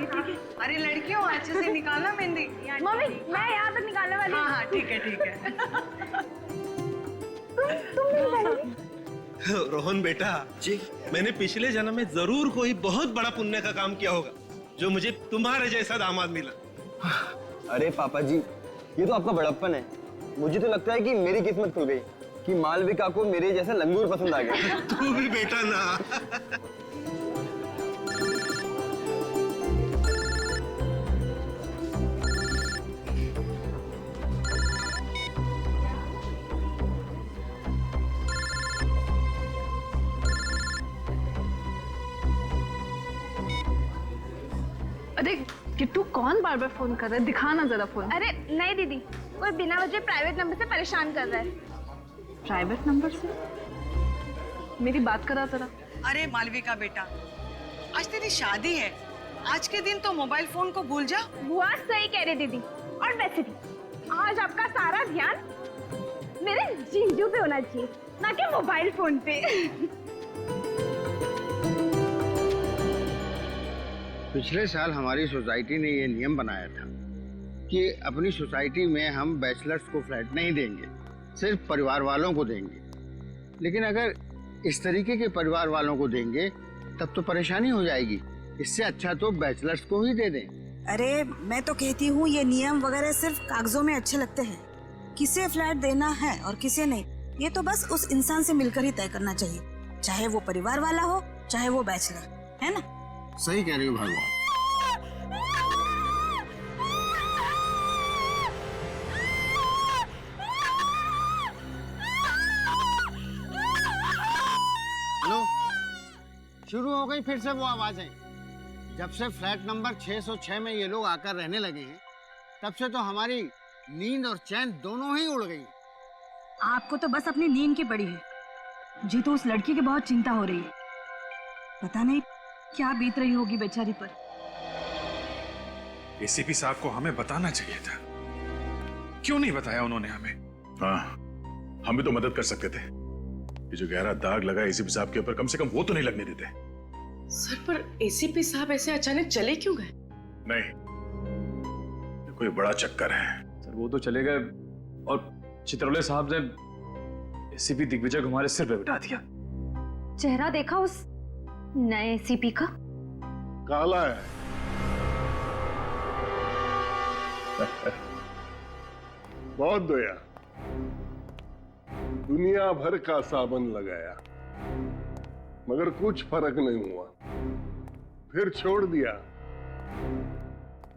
अरे लड़कियों अच्छे से निकालना मेहंदी। मम्मी मैं यहाँ तक निकालने वाली हूँ। हाँ ठीक है ठीक है। तुम नहीं निकालोगी? रोहन बेटा जी, मैंने पिछले जन्म में जरूर कोई बहुत बड़ा पुण्य का काम किया होगा जो मुझे तुम्हारे जैसा दामाद मिला। अरे पापा जी, ये तो आपका बड़प्पन है। मुझे तो लगता है कि मेरी किस्मत खुल गई कि मालविका को मेरे जैसा लंगूर पसंद आ गया। तू भी बेटा ना। अरे किट्टू कौन बार बार फोन कर रहा है? दिखाना जरा फोन। अरे नहीं दीदी, कोई बिना वजह प्राइवेट नंबर से परेशान कर रहा है। प्राइवेट नंबर से? मेरी बात करा जरा। अरे मालविका बेटा, आज तेरी शादी है, आज के दिन तो मोबाइल फोन को भूल जा। बुआ सही कह रही दीदी। और वैसे भी आज आपका सारा ध्यान मेरे जीजू पे होना चाहिए, ना कि मोबाइल फोन पे। पिछले साल हमारी सोसाइटी ने ये नियम बनाया था कि अपनी सोसाइटी में हम बैचलर्स को फ्लैट नहीं देंगे, सिर्फ परिवार वालों को देंगे। लेकिन अगर इस तरीके के परिवार वालों को देंगे तब तो परेशानी हो जाएगी। इससे अच्छा तो बैचलर्स को ही दे दें। अरे मैं तो कहती हूँ ये नियम वगैरह सिर्फ कागजों में अच्छे लगते हैं। किसे फ्लैट देना है और किसे नहीं, ये तो बस उस इंसान से मिलकर ही तय करना चाहिए, चाहे वो परिवार वाला हो चाहे वो बैचलर, है ना? सही कह रही हो भगवान। हेलो, शुरू हो गई फिर से वो आवाजें। जब से फ्लैट नंबर 606 में ये लोग आकर रहने लगे हैं तब से तो हमारी नींद और चैन दोनों ही उड़ गई। आपको तो बस अपनी नींद की पड़ी है। मुझे तो उस लड़की की बहुत चिंता हो रही है। पता नहीं क्या बीत रही होगी बेचारी पर। एसीपी साहब को हमें बताना चाहिए था, क्यों नहीं बताया उन्होंने हमें? हाँ, हम भी तो मदद कर सकते थे। ये जो गहरा दाग लगा एसीपी साहब के ऊपर, कम से कम वो तो नहीं लगने देते। सर पर एसीपी साहब ऐसे अचानक चले क्यों गए? नहीं, ये कोई बड़ा चक्कर है। सर वो तो चले गए और चित्रौले साहब ने एसीपी दिग्विजय को हमारे सिर पे बिठा दिया। चेहरा देखा उस नए एसीपी का? काला है। बहुत दया, दुनिया भर का साबन लगाया मगर कुछ फर्क नहीं हुआ, फिर छोड़ दिया।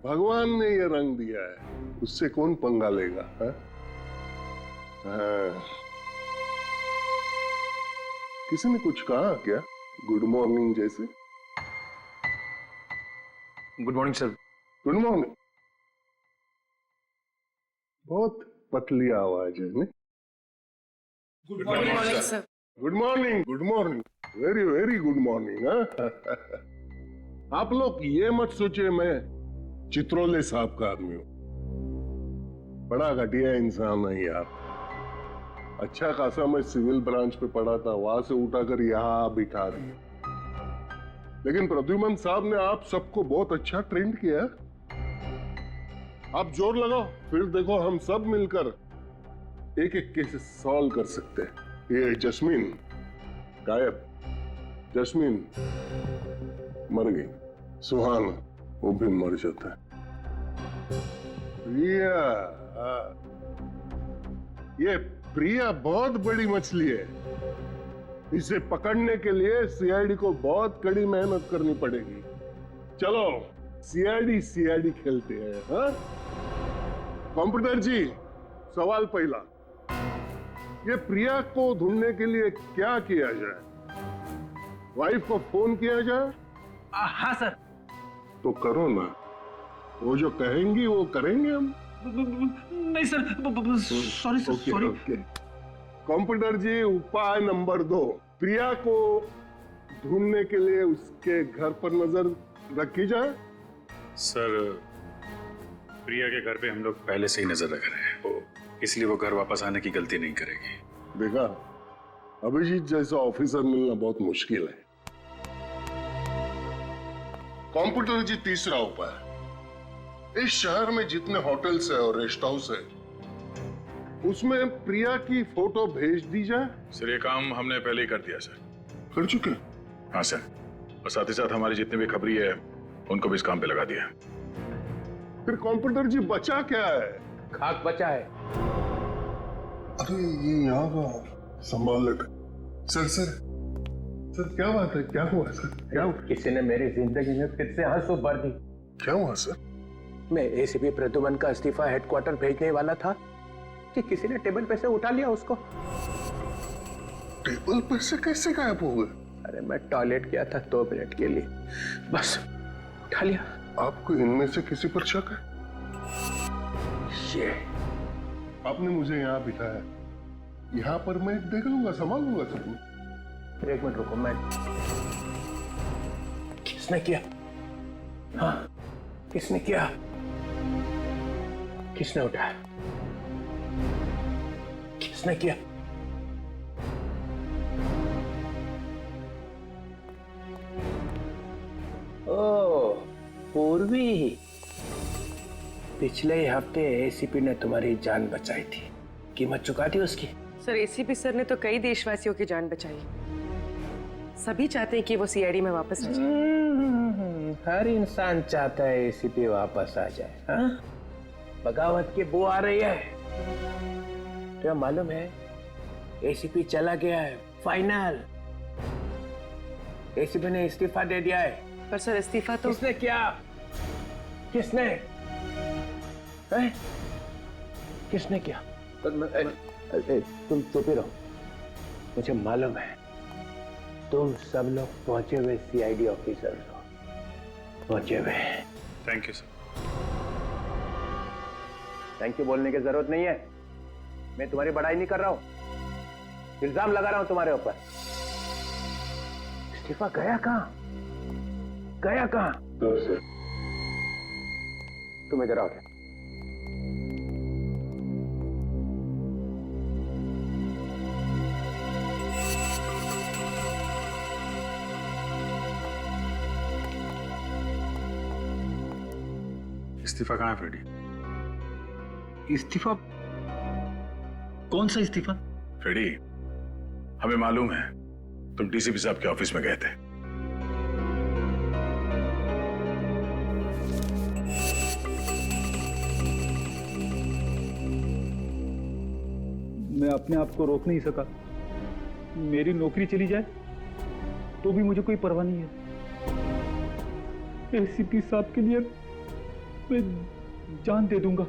भगवान ने ये रंग दिया है, उससे कौन पंगा लेगा? हाँ? किसी ने कुछ कहा क्या? गुड मॉर्निंग जैसे? Good morning sir. Good morning. बहुत पतली आवाज है नहीं? Good morning sir. Good morning, good morning, very very good morning. आप लोग ये मत सोचिए मैं चित्रौले साहब का आदमी हूं। बड़ा घटिया इंसान है यार। अच्छा खासा मैं सिविल ब्रांच पे पढ़ा था, वहां से उठाकर यहाँ बिठा दिया। लेकिन प्रद्युमन साहब ने आप सबको बहुत अच्छा ट्रेंड किया। आप जोर लगाओ, फिर देखो हम सब मिलकर एक एक केस सॉल्व कर सकते हैं। ये जस्मीन गायब, जस्मीन मर गई, सुहान वो भी मर जाता है। प्रिया, ये प्रिया बहुत बड़ी मछली है। इसे पकड़ने के लिए सीआईडी को बहुत कड़ी मेहनत करनी पड़ेगी। चलो सीआईडी खेलते हैं। हाँ? कंप्यूटर जी, सवाल पहला, ये प्रिया को ढूंढने के लिए क्या किया जाए? वाइफ को फोन किया जाए? हाँ सर। तो करो ना, वो जो कहेंगी वो करेंगे हम। नहीं सर, सॉरी सॉरी। कंप्यूटर जी, उपाय नंबर 2, प्रिया को ढूंढने के लिए उसके घर पर नजर रखी जाए। सर प्रिया के घर पे हम लोग पहले से ही नजर रख रहे हैं, इसलिए वो घर वापस आने की गलती नहीं करेगी। देखा, अभिजीत जैसा ऑफिसर मिलना बहुत मुश्किल है। कंप्यूटर जी तीसरा उपाय। इस शहर में जितने होटल्स है और रेस्ट हाउस है उसमें प्रिया की फोटो भेज दी जाए। सर ये काम हमने पहले ही कर दिया सर। कर चुके? हाँ सर, और साथ ही साथ हमारी जितने भी खबरी है उनको भी इस काम पे लगा दिया। फिर कंप्यूटर जी बचा क्या है? खाक बचा है। अरे ये यहाँ का संभाल लेते। सर क्या बात है? क्या हुआ सर? क्या हुआ? किसी ने मेरी जिंदगी में फिर से आंसू भर दी। क्या हुआ सर? मैं एसीपी प्रद्युमन का इस्तीफा हेडक्वार्टर भेजने वाला था कि किसी ने टेबल पे से उठा लिया उसको। टेबल पर से कैसे गायब हो गए? अरे मैं टॉयलेट गया था 2 मिनट के लिए, बस उठा लिया। आपको इनमें से किसी पर शक है? ये आपने मुझे यहाँ बिठाया, यहाँ पर मैं देख लूंगा, संभाल लूंगा सब। 1 मिनट रुको। मैं किसने किया? हाँ किसने किया? किसने उठाया? किसने किया? ओ पूर्वी, पिछले हफ्ते एसीपी ने तुम्हारी जान बचाई थी, कीमत चुका दी उसकी। सर एसीपी सर ने तो कई देशवासियों की जान बचाई। सभी चाहते हैं कि वो सीआईडी में वापस आ जाए। हर इंसान चाहता है एसीपी वापस आ जाए। हाँ? बगावत की बू आ रही है। तो मालूम है एसीपी चला गया है, फाइनल। एसीपी ने इस्तीफा दे दिया है। पर सर इस्तीफा तो किसने किया? किसने? है? किसने किया? तुम चुप ही रहो। मुझे मालूम है तुम सब लोग पहुंचे हुए सीआईडी ऑफिसर हो, पहुंचे हुए। Thank you sir. Thank you बोलने की जरूरत नहीं है। मैं तुम्हारी बड़ाई नहीं कर रहा हूं, इल्जाम लगा रहा हूं तुम्हारे ऊपर। इस्तीफा गया कहां? गया कहां? तुम इधर आओ। इस्तीफा कहाँ है फ्रेडी? इस्तीफा? कौन सा इस्तीफा? फ्रेडी, हमें मालूम है तुम डीसीपी साहब के ऑफिस में गए थे। मैं अपने आप को रोक नहीं सका। मेरी नौकरी चली जाए तो भी मुझे कोई परवाह नहीं है। एसीपी साहब के लिए मैं जान दे दूंगा।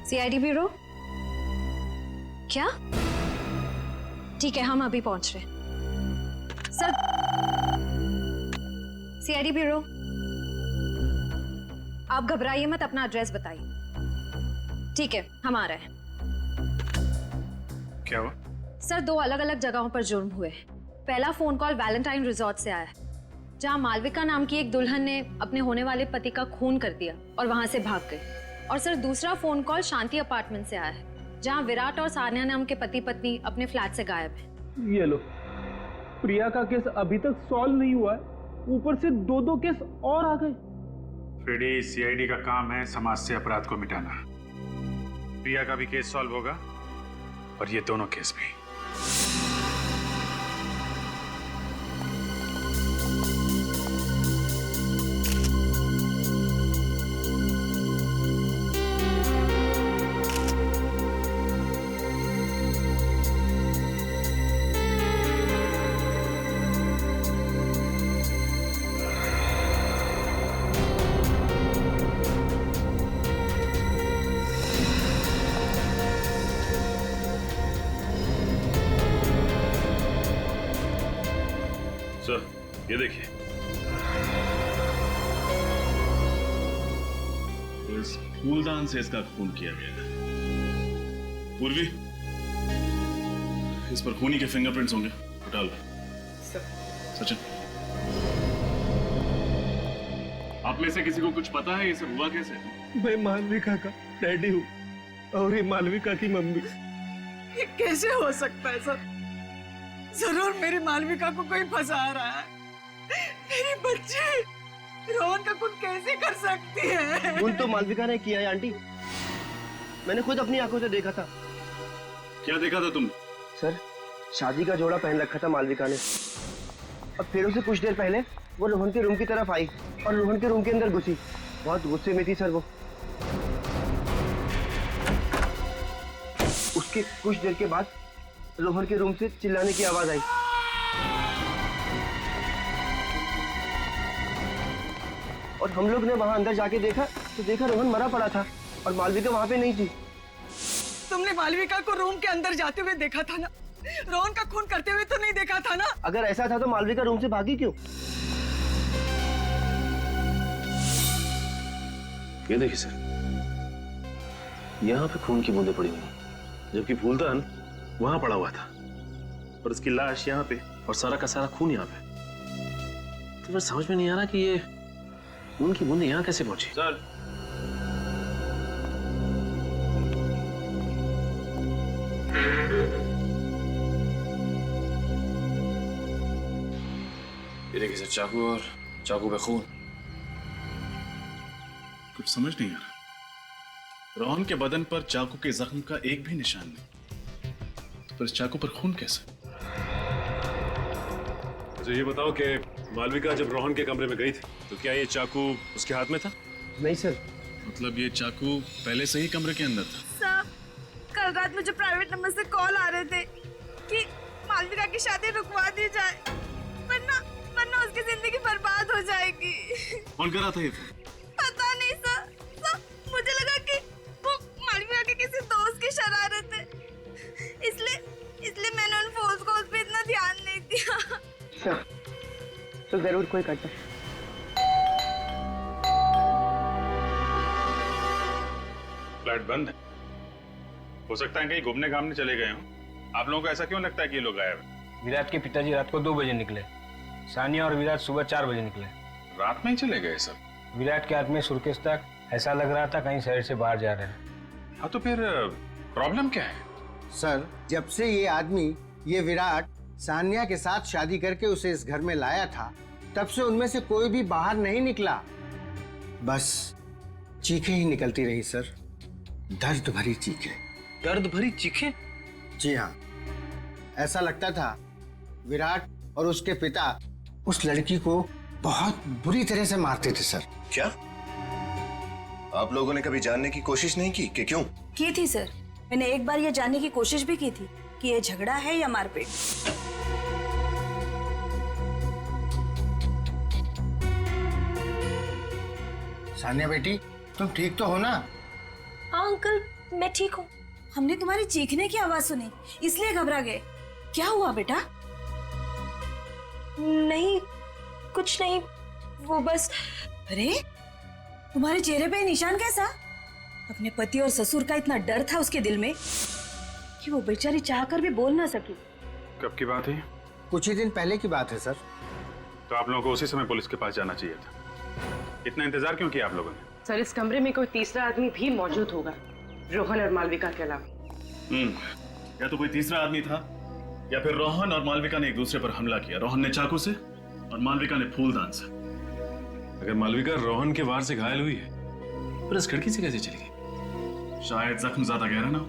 CID bureau? क्या? ठीक है, हम अभी पहुंच रहे हैं। सर, सीआईडी ब्यूरो, आप घबराइए मत, अपना एड्रेस बताइए। ठीक है, हम आ रहे हैं। क्या हुआ? सर, 2 अलग अलग जगहों पर जुर्म हुए। पहला फोन कॉल वैलेंटाइन रिजॉर्ट से आया है, जहां मालविका नाम की एक दुल्हन ने अपने होने वाले पति का खून कर दिया और वहां से भाग गई। और सर, दूसरा फोन कॉल शांति अपार्टमेंट से आया है, जहां विराट और सानिया नाम के पति पत्नी अपने फ्लैट से गायब है। ये लो, प्रिया का केस अभी तक सॉल्व नहीं हुआ है, ऊपर से 2 केस और आ गए। फ्रेडी, सीआईडी का काम है समाज से अपराध को मिटाना। प्रिया का भी केस सॉल्व होगा और ये दोनों केस भी। सर, ये देखिए, इस फूलदान से इसका खून किया गया है। पूर्वी, इस पर खूनी के फिंगरप्रिंट्स होंगे, उठा लो। सचिन, आप में से किसी को कुछ पता है ये सब हुआ कैसे? मैं मालविका का डैडी हूँ और ये मालविका की मम्मी। ये कैसे हो सकता है सर? जरूर मेरी मालविका को कोई फंसा रहा है। मेरी बच्ची रोहन का खून कैसे कर सकती है? खून तो मालविका ने किया है आंटी, मैंने खुद अपनी आंखों से देखा था। क्या देखा था तुम? सर, शादी का जोड़ा पहन रखा था मालविका ने, और फिर उसे कुछ देर पहले वो रोहन के रूम की तरफ आई और रोहन के रूम के अंदर घुसी। बहुत गुस्से में थी सर वो। उसके कुछ देर के बाद रोहन के रूम से चिल्लाने की आवाज आई। और हम लोग ने वहां अंदर जाके देखा तो देखा रोहन मरा पड़ा था और मालविका वहां पे नहीं थी। तुमने मालविका को रूम के अंदर जाते हुए देखा था ना? रोहन का खून करते हुए तो नहीं देखा था ना? अगर ऐसा था तो मालविका रूम से भागी क्यों? ये देखिए सर, यहाँ पे खून की बूंदें पड़ी हुई हैं, जबकि फूलदान वहां पड़ा हुआ था और उसकी लाश यहाँ पे और सारा का सारा खून यहाँ पे। तो फिर समझ में नहीं आ रहा कि ये खून की बूंदें यहाँ कैसे पहुंची। सर, ये देखिए सर, चाकू और चाकू पे खून। कुछ समझ नहीं आ रहा। रोहन के बदन पर चाकू के जख्म का एक भी निशान नहीं, पर इस चाकू पर खून कैसे? मुझे ये बताओ कि मालविका जब रोहन के कमरे में गई थी तो क्या ये चाकू उसके हाथ में था? नहीं सर। मतलब ये चाकू पहले से ही कमरे के अंदर था? सर, कल रात मुझे प्राइवेट नंबर से कॉल आ रहे थे कि मालविका की शादी रुकवा दी जाए, वरना उसकी जिंदगी बर्बाद हो जाएगी। कौन कर रहा था ये फोन? पता नहीं सर, मुझे लगा कि वो मालविका के किसी दोस्त की शरारत है, इसलिए मैंने उन फोन को उस पे इतना ध्यान नहीं दिया। सर, तो जरूर कोई करता। फ्लैट बंद है, हो सकता है कहीं घूमने घामने चले गए हों। आप लोगों को ऐसा क्यों लगता है कि ये लोग गायब हैं? विराट के पिताजी रात को 2 बजे निकले, सानिया और विराट सुबह 4 बजे निकले। रात में ही चले गए सब? विराट के हाथ में सुर्केस तक, ऐसा लग रहा था कहीं शहर से बाहर जा रहे हैं। हाँ, तो फिर प्रॉब्लम क्या है? सर, जब से ये आदमी, ये विराट सानिया के साथ शादी करके उसे इस घर में लाया था, तब से उनमें से कोई भी बाहर नहीं निकला। बस चीखें ही निकलती रही सर, दर्द भरी चीखें। दर्द भरी चीखें? जी हाँ, ऐसा लगता था विराट और उसके पिता उस लड़की को बहुत बुरी तरह से मारते थे सर। क्या आप लोगों ने कभी जानने की कोशिश नहीं की कि क्यों? की थी सर, मैंने एक बार ये जानने की कोशिश भी की थी कि ये झगड़ा है या मारपीट। सानिया बेटी, तुम ठीक तो हो ना? हाँ अंकल, मैं ठीक हूँ। हमने तुम्हारी चीखने की आवाज सुनी, इसलिए घबरा गए। क्या हुआ बेटा? नहीं, कुछ नहीं, वो बस। अरे, तुम्हारे चेहरे पे निशान कैसा? अपने पति और ससुर का इतना डर था उसके दिल में कि वो बेचारी चाहकर भी बोल ना सकी। कब की बात है? कुछ ही दिन पहले की बात है सर। तो आप लोगों को उसी समय पुलिस के पास जाना चाहिए था। इतना इंतजार क्यों किया आप लोगों ने? सर, इस कमरे में कोई तीसरा आदमी भी मौजूद होगा, रोहन और मालविका के अलावा। या तो कोई तीसरा आदमी था, या फिर रोहन और मालविका ने एक दूसरे पर हमला किया। रोहन ने चाकू से और मालविका ने फूलदान से। अगर मालविका रोहन के वार से घायल हुई है, पर इस खिड़की से कैसे चली गई? शायद जख्म ज्यादा गहरा ना हो।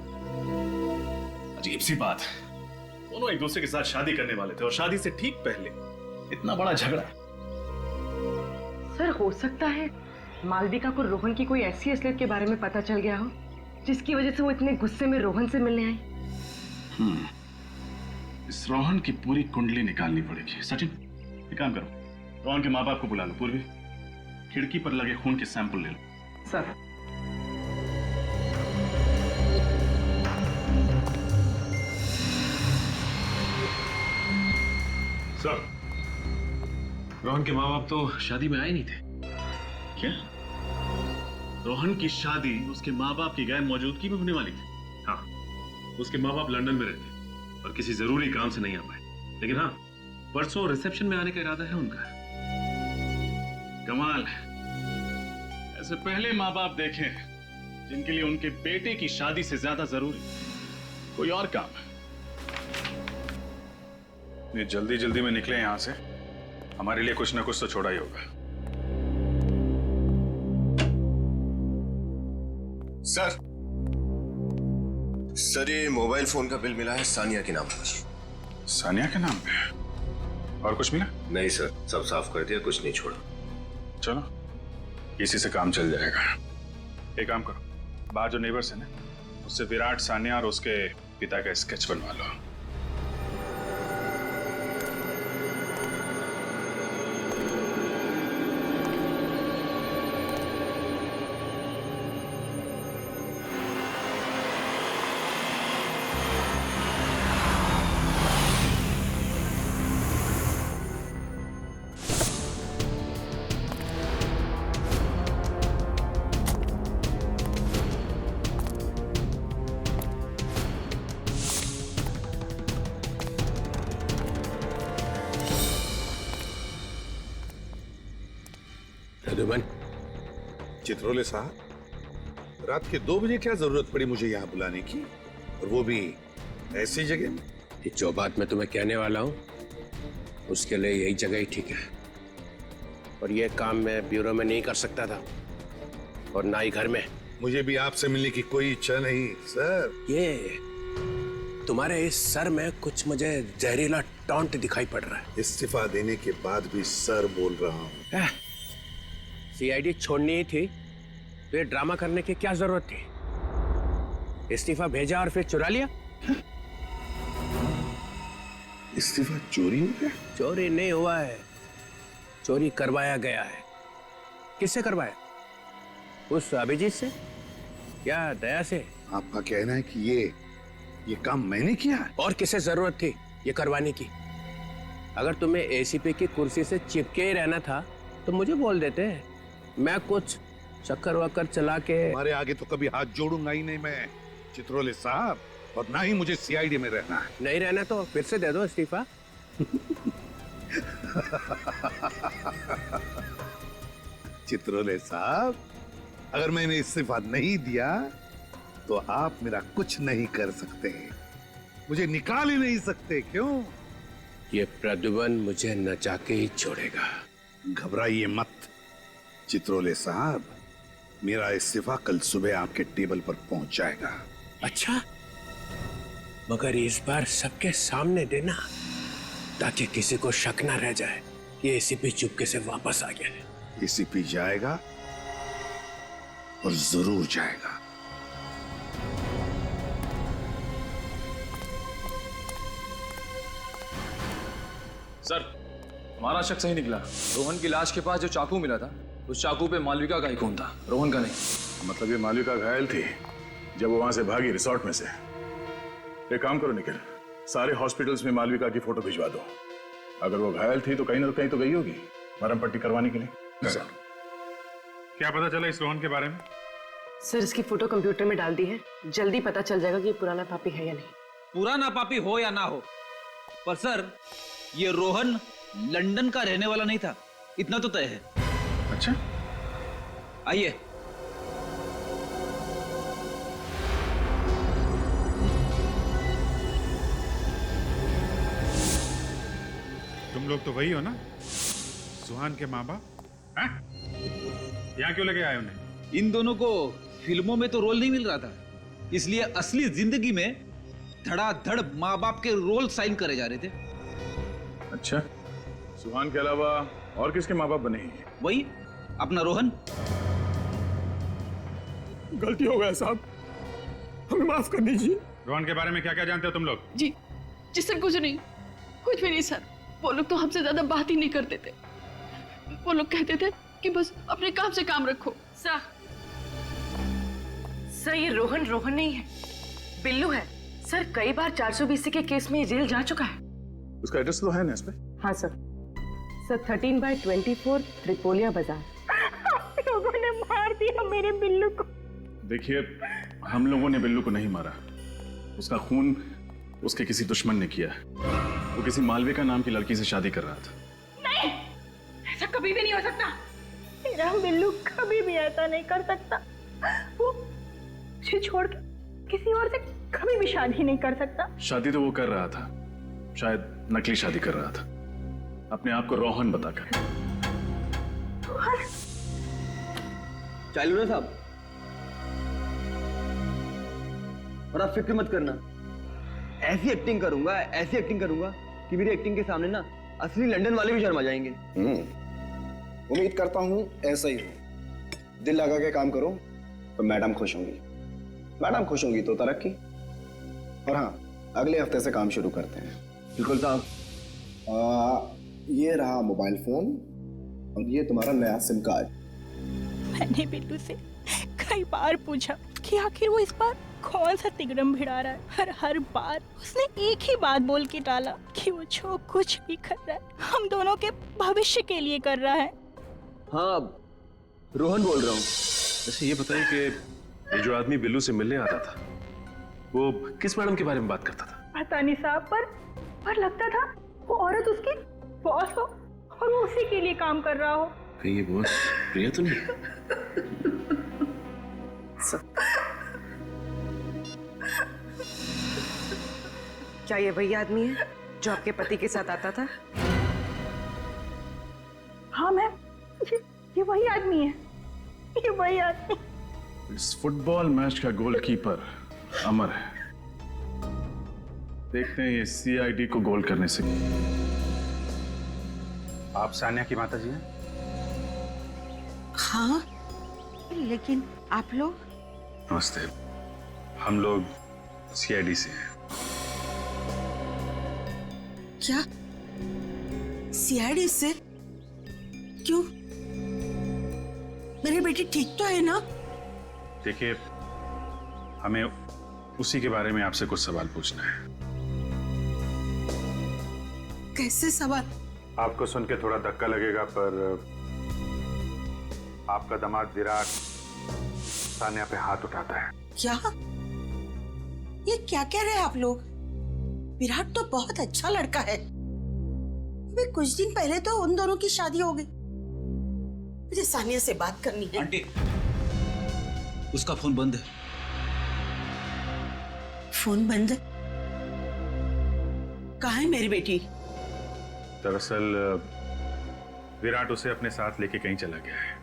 अजीब सी बात है, दोनों एक दूसरे के साथ शादी करने वाले थे और शादी से ठीक पहले इतना बड़ा झगड़ा। सर, हो सकता है मालविका को रोहन की कोई ऐसी असलियत के बारे में पता चल गया हो जिसकी वजह से वो इतने गुस्से में रोहन से मिलने आई। इस रोहन की पूरी कुंडली निकालनी पड़ेगी। सचिन, एक काम करो, रोहन के माँ बाप को बुला लो। पूर्वी, खिड़की पर लगे खून के सैंपल ले लो। सर। सर, रोहन के माँ बाप तो शादी में आए नहीं थे। क्या? रोहन की शादी उसके माँ बाप की गैर मौजूदगी में होने वाली थी? हाँ, उसके माँ बाप लंदन में रहते और किसी जरूरी काम से नहीं आ पाए, लेकिन हाँ, परसों रिसेप्शन में आने का इरादा है उनका। कमाल है, ऐसे पहले माँ बाप देखे जिनके लिए उनके बेटे की शादी से ज्यादा जरूरी कोई और काम है। ये जल्दी जल्दी में निकले यहाँ से, हमारे लिए कुछ ना कुछ तो छोड़ा ही होगा। सर ये मोबाइल फोन का बिल मिला है सानिया के नाम पर। सानिया के नाम पे? और कुछ मिला? नहीं सर, सब साफ कर दिया, कुछ नहीं छोड़ा। चलो इसी से काम चल जाएगा। एक काम करो, बाहर जो नेबर्स है ना, उससे विराट, सानिया और उसके पिता का स्केच बनवा लो। प्रद्युमन, चित्रोले साहब, रात के 2 बजे क्या जरूरत पड़ी मुझे यहाँ बुलाने की, और वो भी ऐसी जगह में? जो बात मैं तुम्हें कहने वाला हूँ उसके लिए यही जगह ही ठीक है। और ये काम मैं ब्यूरो में नहीं कर सकता था और ना ही घर में। मुझे भी आपसे मिलने की कोई इच्छा नहीं सर। ये तुम्हारे इस सर में कुछ मुझे जहरीला टॉन्ट दिखाई पड़ रहा है। इस्तीफा देने के बाद भी सर बोल रहा हूँ। सीआईडी छोड़नी ही थी तो ये ड्रामा करने की क्या जरूरत थी? इस्तीफा भेजा और फिर चुरा लिया। इस्तीफा चोरी हो गया? चोरी नहीं हुआ है, चोरी करवाया गया है। किससे करवाया? उस अभिजीत से या दया से? आपका कहना है कि ये काम मैंने किया है? और किसे जरूरत थी ये करवाने की? अगर तुम्हें एसीपी की कुर्सी से चिपके ही रहना था तो मुझे बोल देते, मैं कुछ चक्कर वक्कर चला के। हमारे आगे तो कभी हाथ जोड़ूंगा ही नहीं मैं चित्रोले साहब, और ना ही मुझे सीआईडी में रहना है। नहीं रहना तो फिर से दे दो इस्तीफा। चित्रोले साहब, अगर मैंने इस्तीफा नहीं दिया तो आप मेरा कुछ नहीं कर सकते, मुझे निकाल ही नहीं सकते। क्यों? ये प्रद्युमन मुझे नचा के ही छोड़ेगा। घबराइए मत चित्रोले साहब, मेरा इस्तीफा कल सुबह आपके टेबल पर पहुंच जाएगा। अच्छा, मगर इस बार सबके सामने देना ताकि किसी को शक ना रह जाए कि एसीपी चुपके से वापस आ गया है। एसीपी जाएगा और जरूर जाएगा। सर, हमारा शक सही निकला। रोहन की लाश के पास जो चाकू मिला था, उस चाकू पे मालविका का ही खून था, रोहन का नहीं। मतलब ये मालविका घायल थी जब वो वहां से भागी रिसोर्ट में से। एक काम करो निखिल, सारे हॉस्पिटल्स में मालविका की फोटो भिजवा दो। अगर वो घायल थी तो कहीं ना कहीं तो गई होगी मरहम पट्टी करवाने के लिए। सर, क्या पता चला इस रोहन के बारे में? सर, इसकी फोटो कंप्यूटर में डाल दी है, जल्दी पता चल जाएगा कि ये पुराना पापी है या नहीं। पुराना पापी हो या ना हो, पर सर ये रोहन लंदन का रहने वाला नहीं था, इतना तो तय है। अच्छा, आइए। तुम लोग तो वही हो ना, सुहान के माँ बाप? यहाँ क्यों लेके आए उन्हें? इन दोनों को फिल्मों में तो रोल नहीं मिल रहा था, इसलिए असली जिंदगी में धड़ाधड़ माँ बाप के रोल साइन करे जा रहे थे। अच्छा, सुहान के अलावा और किसके माँ बाप बने हैं? वही अपना रोहन। गलती हो गया साहब, हमें माफ कर दीजिए। रोहन के बारे में क्या क्या जानते हो तुम लोग? जी सर, कुछ नहीं, कुछ भी नहीं सर। वो लोग तो हमसे ज्यादा बात ही नहीं करते थे। वो लोग कहते थे कि बस अपने काम से काम रखो। सर ये रोहन नहीं है, बिल्लू है। सर कई बार 420 के केस में जेल जा चुका है। उसका एड्रेस तो है ना इस पे? हाँ सर, 13/24 त्रिपोलिया बाजार। लोगों ने मार दिया मेरे बिल्लू को। देखिए, हम लोगों ने बिल्लू को नहीं मारा, उसका खून उसके किसी दुश्मन ने किया। वो किसी मालविका नाम की लड़की से शादी कर रहा था। नहीं, ऐसा कभी भी नहीं हो सकता। मेरा बिल्लू कभी भी ऐसा नहीं कर सकता। वो मुझे छोड़ के किसी और से कभी भी शादी नहीं कर सकता। शादी तो वो कर रहा था, शायद नकली शादी कर रहा था, अपने आप को रोहन बताकर। चालू ना साहब, और आप फिक्र मत करना, ऐसी एक्टिंग करूंगा कि मेरी एक्टिंग के सामने ना असली लंदन वाले भी शर्मा जाएंगे। उम्मीद करता हूं ऐसा ही हो। दिल लगा के काम करो तो मैडम खुश होंगी तो तरक्की। और हाँ, अगले हफ्ते से काम शुरू करते हैं। बिल्कुल साहब। ये रहा मोबाइल फोन और ये तुम्हारा नया सिम कार्ड। मैंने बिल्लू से कई बार पूछा कि आखिर वो इस बार कौन सा तिगड़म भिड़ा रहा है, और हर बार उसने एक ही बात बोल के टाला कि वो जो कुछ भी कर रहा है हम दोनों के भविष्य के लिए कर रहा है। हाँ, रोहन बोल रहा हूँ। वैसे ये बताइए कि ये जो आदमी बिल्लू से मिलने आता था, वो किस मैडम के बारे में बात करता था? पता नहीं साहब, पर लगता था वो औरत उसकी बॉस हो और वो उसी के लिए काम कर रहा हो। कहीं ये बॉस प्रिया तो नहीं? क्या ये वही आदमी है जो आपके पति के साथ आता था? हाँ मैम, ये वही आदमी है, ये वही आदमी। इस फुटबॉल मैच का गोलकीपर अमर है। देखते हैं ये सीआईडी को गोल करने से। आप सानिया की माता जी हैं? हाँ, लेकिन आप लोग? नमस्ते, हम लोग सीआईडी से हैं। क्या सीआईडी से? क्यों? मेरी बेटी ठीक तो है ना? देखिए, हमें उसी के बारे में आपसे कुछ सवाल पूछना है। कैसे सवाल? आपको सुन के थोड़ा धक्का लगेगा, पर आपका दामाद विराट सानिया पे हाथ उठाता है। क्या? ये क्या कह रहे हैं आप लोग? विराट तो बहुत अच्छा लड़का है। अभी कुछ दिन पहले तो उन दोनों की शादी हो गई। मुझे सानिया से बात करनी है। आंटी, उसका फोन बंद है। फोन बंद? कहाँ है मेरी बेटी? दरअसल विराट उसे अपने साथ लेके कहीं चला गया है।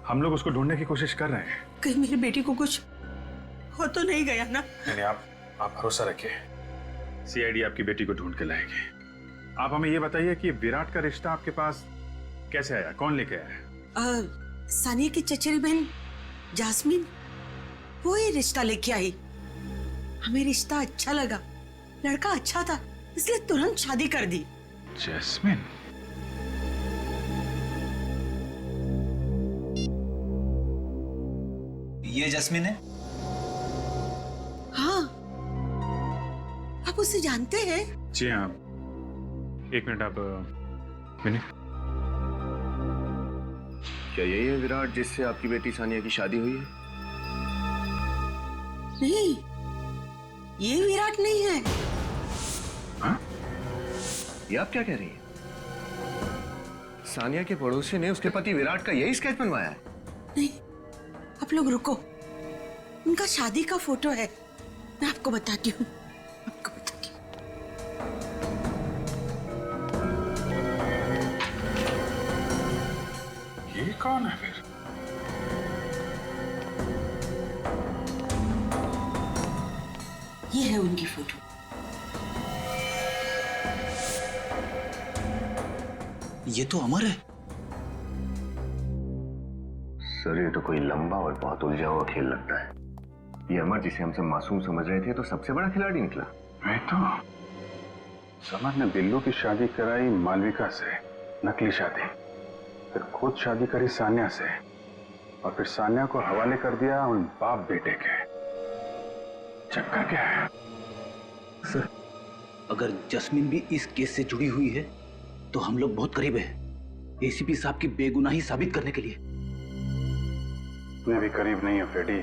हम लोग उसको ढूंढने की कोशिश कर रहे हैं। कहीं मेरी बेटी को कुछ हो तो नहीं गया ना? नहीं, आप भरोसा रखिए, सीआईडी आपकी बेटी को ढूंढ के लाएंगे। आप हमें ये बताइए कि विराट का रिश्ता आपके पास कैसे आया, कौन लेके आया? सानिया की चचेरी बहन जास्मीन, वो ही रिश्ता लेके आई। हमें रिश्ता अच्छा लगा, लड़का अच्छा था, इसलिए तुरंत शादी कर दी। जैस्मिन? ये जैस्मिन है? हाँ, आप उसे जानते हैं? जी हाँ। एक मिनट, आप मिनट। क्या यही है विराट जिससे आपकी बेटी सानिया की शादी हुई है? नहीं, ये विराट नहीं है। हाँ? ये आप क्या कह रही हैं? सानिया के पड़ोसी ने उसके पति विराट का यही स्केच बनवाया है? नहीं, आप लोग रुको, उनका शादी का फोटो है, मैं आपको बताती हूँ। ये कौन है फिर? ये है उनकी फोटो। ये तो अमर है। सर, ये तो कोई लंबा और बहुत उलझा हुआ खेल लगता है। ये अमर जिसे हमसे मासूम समझ रहे थे तो सबसे बड़ा खिलाड़ी निकला। मैं तो समर ने बिल्लू की शादी कराई मालविका से, नकली शादी, फिर खुद शादी करी सानिया से, और फिर सानिया को हवाले कर दिया उन बाप बेटे के। चक्कर क्या है? सर, अगर जस्मिन भी इस केस से जुड़ी हुई है तो हम लोग बहुत करीब हैं एसीपी साहब की बेगुनाही साबित करने के लिए। मैं भी करीब नहीं हूं फ्रेडी।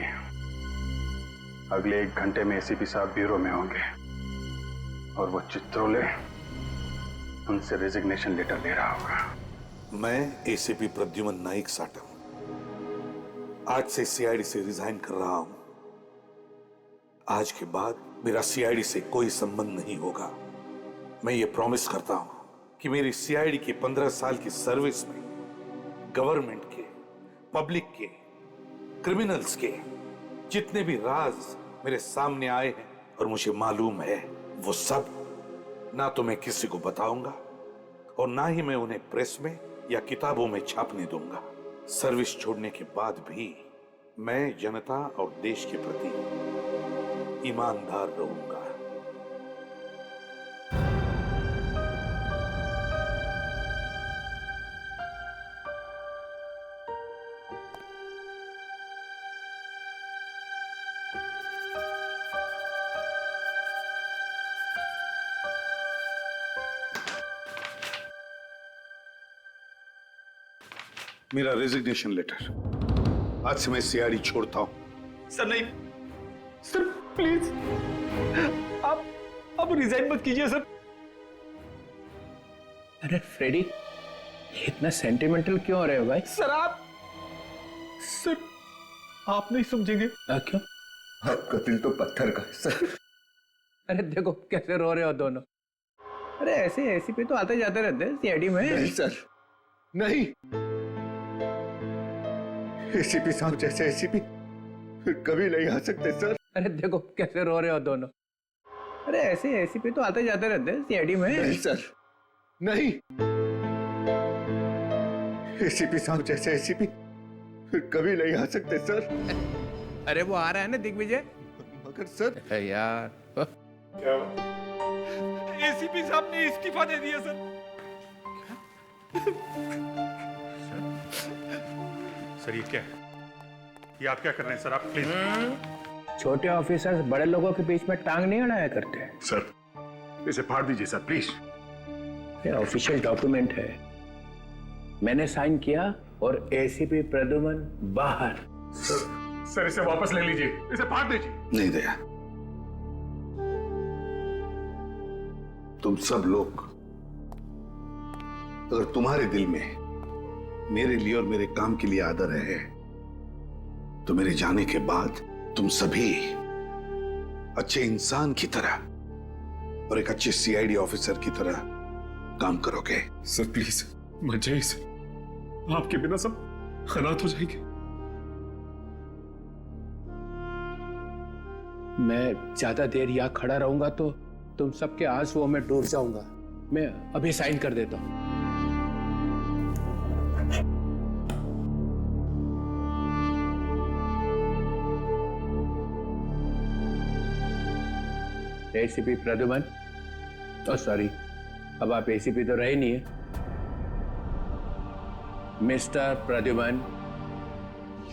अगले 1 घंटे में एसीपी साहब ब्यूरो में होंगे और वो चित्रोले उनसे रेजिग्नेशन लेटर ले रहा होगा। मैं एसीपी प्रद्युमन नाइक साटम आज से सीआईडी से रिजाइन कर रहा हूं। आज के बाद मेरा सीआईडी से कोई संबंध नहीं होगा। मैं ये प्रॉमिस करता हूं कि मेरी सीआईडी की 15 साल की सर्विस में गवर्नमेंट के, पब्लिक के, क्रिमिनल्स के जितने भी राज मेरे सामने आए हैं और मुझे मालूम है, वो सब ना तो मैं किसी को बताऊंगा और ना ही मैं उन्हें प्रेस में या किताबों में छापने दूंगा। सर्विस छोड़ने के बाद भी मैं जनता और देश के प्रति ईमानदार रहूंगा। मेरा रेजिग्नेशन लेटर। आज से मैं सीआईडी छोड़ता हूं। सर नहीं, सर प्लीज आप रिजाइन मत कीजिए सर। अरे फ्रेडी, इतना सेंटिमेंटल क्यों हो रहे हो भाई? सर आप नहीं समझेंगे। क्यों? आपका दिल तो पत्थर का है सर। अरे देखो कैसे रो रहे हो दोनों। अरे ऐसे एसीपी तो आते जाते रहते हैं सीआईडी में। नहीं सर, नहीं। एसीपी साहब जैसे एसीपी कभी नहीं आ सकते सर। अरे देखो कैसे रो रहे हो दोनों। अरे ऐसे एसीपी तो आते जाते रहते हैं सीआईडी में। नहीं सर, नहीं। एसीपी साहब जैसे एसीपी कभी नहीं आ सकते सर। अरे वो आ रहा है ना दिग्विजय। मगर सर यार क्या एसीपी साहब ने इस्तीफा दे दिया सर। सर ये क्या है? ये आप क्या कर रहे हैं सर? आप प्लीज। छोटे ऑफिसर्स बड़े लोगों के बीच में टांग नहीं अड़ाया करते हैं। सर इसे फाड़ दीजिए सर प्लीज। ये ऑफिशियल डॉक्यूमेंट है, मैंने साइन किया और एसीपी प्रद्युमन बाहर। सर इसे वापस ले लीजिए, इसे फाड़ दीजिए। नहीं दया, तुम सब लोग अगर तुम्हारे दिल में मेरे लिए और मेरे काम के लिए आदर है तो मेरे जाने के बाद तुम सभी अच्छे इंसान की तरह और एक अच्छे सीआईडी ऑफिसर की तरह काम करोगे। सर प्लीज मत जाइए सर, आपके बिना सब अनाथ हो जाएंगे। मैं ज्यादा देर यहाँ खड़ा रहूंगा तो तुम सबके आंसुओं में डूब जाऊंगा। मैं अभी साइन कर देता हूं। एसीपी प्रद्युमन, सॉरी, अब आप एसीपी तो रहे नहीं है। Mister Pradyuman,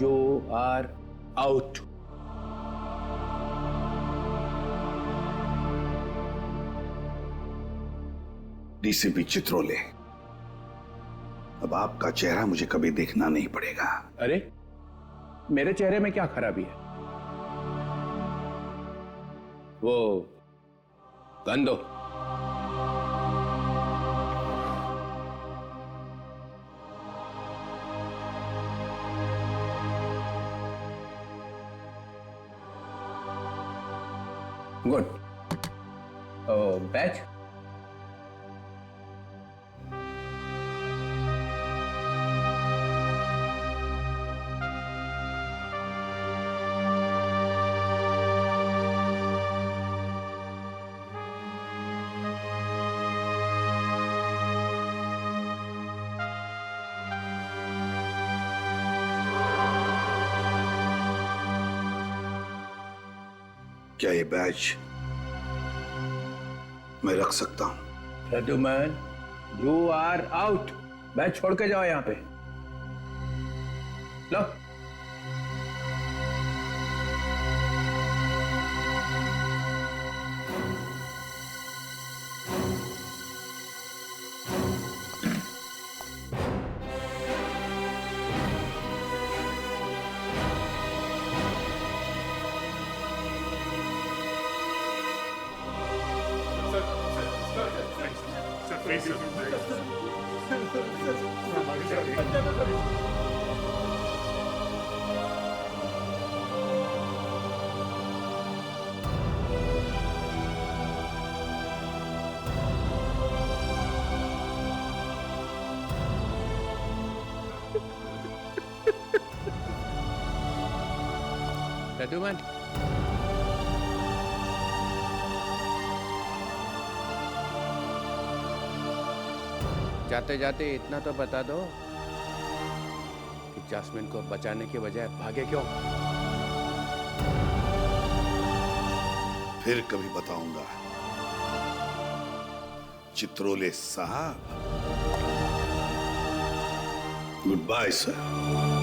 you are out. DCP Chitrole, अब आपका चेहरा मुझे कभी देखना नहीं पड़ेगा। अरे मेरे चेहरे में क्या खराबी है? वो गन दो। गुड। बैच क्या ये बैच मैं रख सकता हूं? Pradyuman, you are out. Badge छोड़ के जाओ यहां पे। लो। प्रद्युमन, जाते जाते इतना तो बता दो कि जैस्मिन को बचाने के बजाय भागे क्यों? फिर कभी बताऊंगा चित्रोले साहब। Goodbye sir.